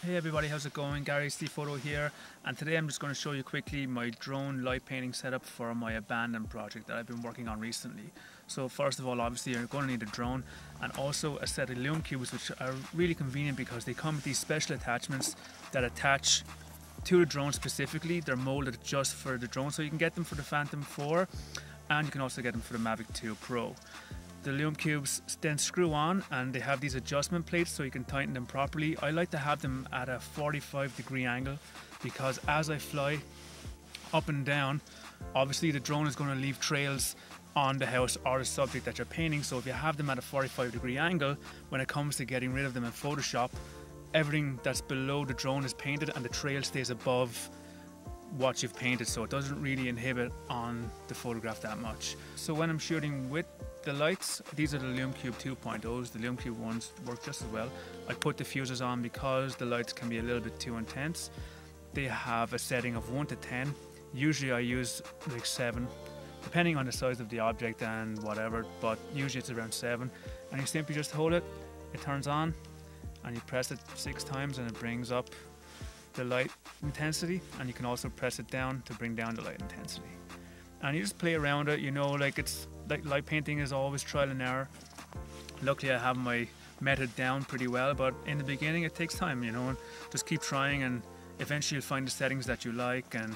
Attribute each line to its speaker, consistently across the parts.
Speaker 1: Hey everybody, how's it going? Gary's Photo here, and today I'm just going to show you quickly my drone light painting setup for my abandoned project that I've been working on recently. So first of all, obviously you're going to need a drone and also a set of Lume Cubes, which are really convenient because they come with these special attachments that attach to the drone specifically. They're molded just for the drone, so you can get them for the Phantom 4 and you can also get them for the Mavic Pro. The Lume Cubes then screw on and they have these adjustment plates so you can tighten them properly. I like to have them at a 45-degree angle because as I fly up and down, obviously the drone is going to leave trails on the house or the subject that you're painting. So if you have them at a 45-degree angle, when it comes to getting rid of them in Photoshop, everything that's below the drone is painted and the trail stays above what you've painted, so it doesn't really inhibit on the photograph that much. So when I'm shooting with the lights, these are the Lume Cube 2.0s. The Lume Cube ones work just as well. I put diffusers on because the lights can be a little bit too intense. They have a setting of 1 to 10. Usually I use like 7, depending on the size of the object and whatever, but usually it's around 7. And you simply just hold it, it turns on, and you press it 6 times and it brings up the light intensity, and you can also press it down to bring down the light intensity. And you just play around it, you know, like it's like light painting is always trial and error. Luckily I have my method down pretty well, but in the beginning it takes time, you know, and just keep trying and eventually you'll find the settings that you like and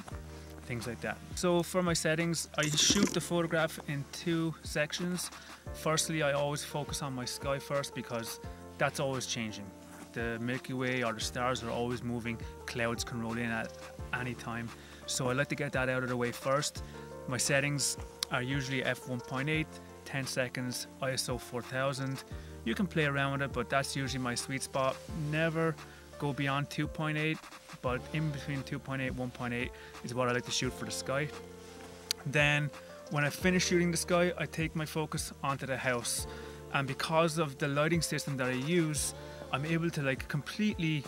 Speaker 1: things like that. So for my settings, I shoot the photograph in 2 sections. Firstly, I always focus on my sky first because that's always changing. The Milky Way or the stars are always moving, clouds can roll in at any time. So I like to get that out of the way first. My settings are usually f1.8, 10 seconds, ISO 4000. You can play around with it, but that's usually my sweet spot. Never go beyond 2.8, but in between 2.8 and 1.8 is what I like to shoot for the sky. Then when I finish shooting the sky, I take my focus onto the house. And because of the lighting system that I use, I'm able to like completely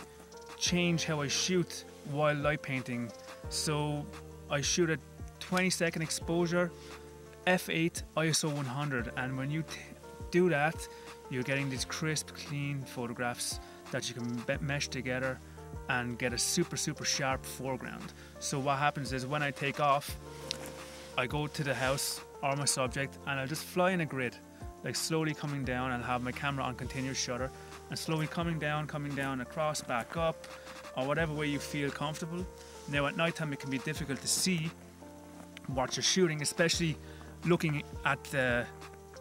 Speaker 1: change how I shoot while light painting. So I shoot a 20-second exposure, f8, ISO 100, and when you do that, you're getting these crisp, clean photographs that you can mesh together and get a super sharp foreground. So what happens is when I take off, I go to the house or my subject and I'll just fly in a grid, like slowly coming down. I'll have my camera on continuous shutter and slowly coming down, across, back up, or whatever way you feel comfortable. Now at night time it can be difficult to see what you're shooting, especially looking at the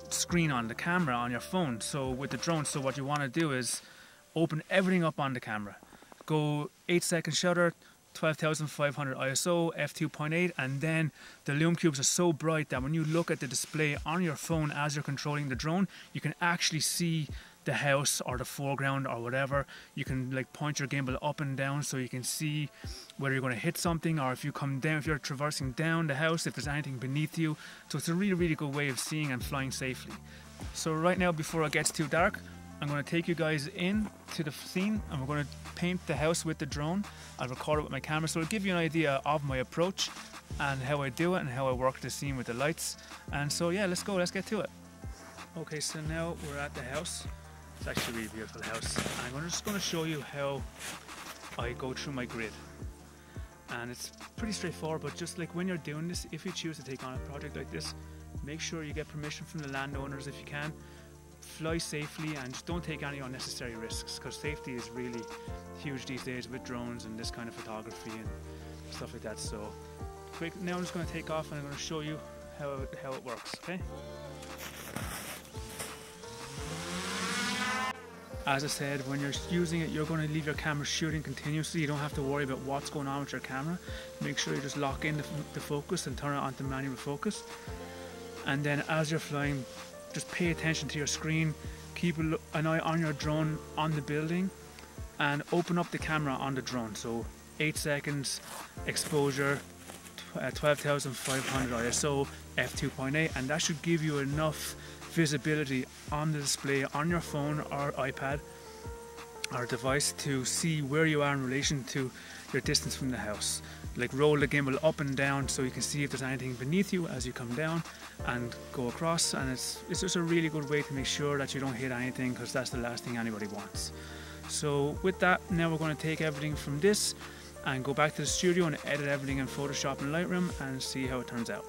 Speaker 1: screen on the camera on your phone. So with the drone, so what you want to do is open everything up on the camera. Go 8-second shutter, 12,500 ISO, f2.8, and then the Lume Cubes are so bright that when you look at the display on your phone as you're controlling the drone, you can actually see the house or the foreground or whatever. You can like point your gimbal up and down so you can see whether you're going to hit something, or if you come down, if you're traversing down the house, if there's anything beneath you. So it's a really good way of seeing and flying safely. So right now, before it gets too dark, I'm going to take you guys in to the scene and we're going to paint the house with the drone. I'll record it with my camera, so it'll give you an idea of my approach and how I do it and how I work the scene with the lights. And so yeah, let's get to it. Okay, so now we're at the house. It's actually a really beautiful house. I'm just going to show you how I go through my grid. And it's pretty straightforward, but just like when you're doing this, if you choose to take on a project like this, make sure you get permission from the landowners if you can. Fly safely and just don't take any unnecessary risks, because safety is really huge these days with drones and this kind of photography and stuff like that. So quick, now I'm just going to take off and I'm going to show you how it works, okay? As I said, when you're using it, you're going to leave your camera shooting continuously. You don't have to worry about what's going on with your camera. Make sure you just lock in the focus and turn it on to manual focus. And then as you're flying, just pay attention to your screen. Keep an eye on your drone on the building and open up the camera on the drone. So 8 seconds exposure, 12,500 ISO, f2.8, and that should give you enough visibility on the display on your phone or iPad or device to see where you are in relation to your distance from the house. Like roll the gimbal up and down so you can see if there's anything beneath you as you come down and go across, and it's just a really good way to make sure that you don't hit anything, because that's the last thing anybody wants. So with that, now we're going to take everything from this and go back to the studio and edit everything in Photoshop and Lightroom and see how it turns out.